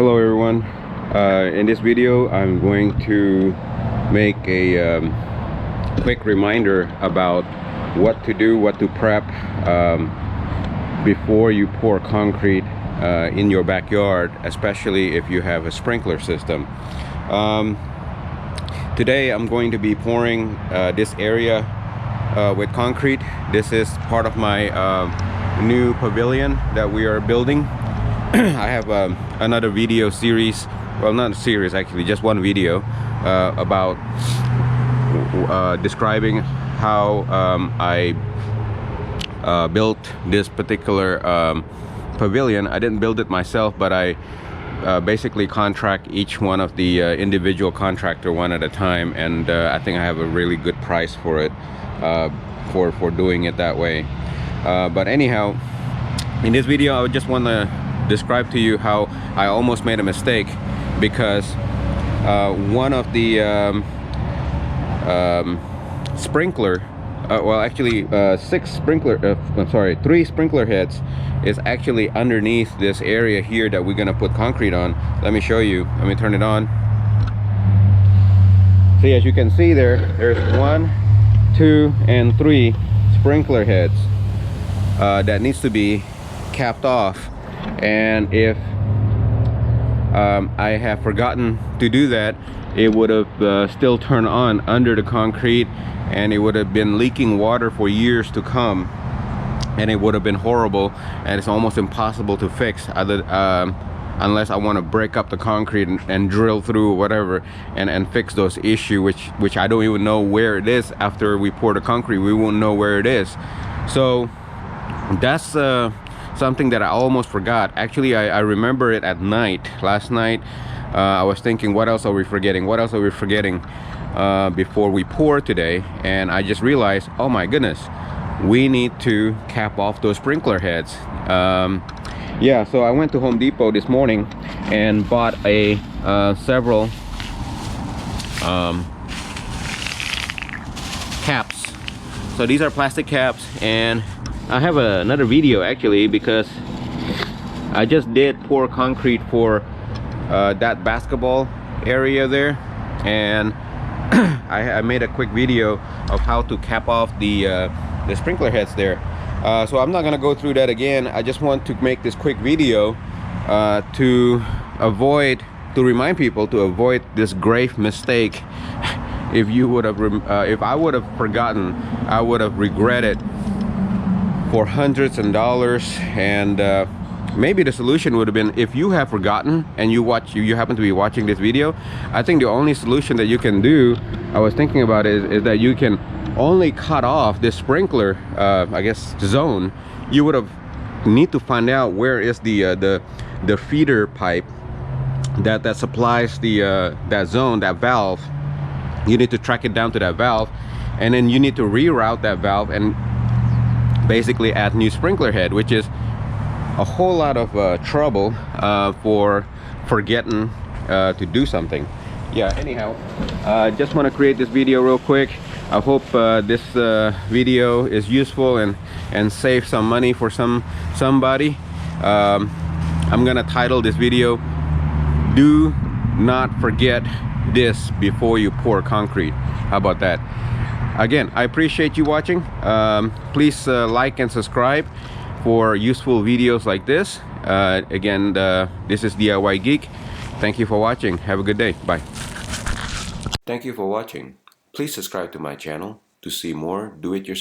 Hello everyone. In this video I'm going to make a quick reminder about what to do, what to prep before you pour concrete in your backyard, especially if you have a sprinkler system. Today I'm going to be pouring this area with concrete. This is part of my new pavilion that we are building. I have another video series, well, not a series actually, just one video about describing how I built this particular pavilion. I didn't build it myself, but I basically contract each one of the individual contractor one at a time, and I think I have a really good price for it, for doing it that way. But anyhow, in this video I would just want to describe to you how I almost made a mistake, because one of the sprinkler, well actually three sprinkler heads is actually underneath this area here that we're gonna put concrete on. Let me show you. Let me turn it on. See, as you can see there's 1, 2, and 3 sprinkler heads that needs to be capped off. And if I have forgotten to do that, it would have still turned on under the concrete, and it would have been leaking water for years to come, and it would have been horrible, and it's almost impossible to fix unless I want to break up the concrete and drill through whatever and fix those issues, which I don't even know where it is. After we pour the concrete, we won't know where it is. So that's something that I almost forgot. Actually, I remember it at night. Last night I was thinking, what else are we forgetting, before we pour today, and I just realized, oh my goodness, we need to cap off those sprinkler heads. Yeah, so I went to Home Depot this morning and bought several caps. So these are plastic caps, and I have another video actually, because I just did pour concrete for that basketball area there, and I made a quick video of how to cap off the sprinkler heads there. So I'm not gonna go through that again. I just want to make this quick video to remind people to avoid this grave mistake. If I would have forgotten, I would have regretted for hundreds of dollars. And maybe the solution would have been, if you have forgotten and you happen to be watching this video, I think the only solution that you can do, I was thinking about, is that you can only cut off this sprinkler I guess zone. You would have need to find out where is the feeder pipe that supplies that zone, that valve. You need to track it down to that valve, and then you need to reroute that valve and basically add new sprinkler head, which is a whole lot of trouble for forgetting to do something. Yeah, anyhow, just want to create this video real quick. I hope this video is useful and save some money for somebody. I'm gonna title this video, "Do Not Forget This Before You Pour Concrete." How about that? Again, I appreciate you watching. Please like and subscribe for useful videos like this. Again, this is DIY Geek. Thank you for watching. Have a good day. Bye. Thank you for watching. Please subscribe to my channel to see more do-it-yourself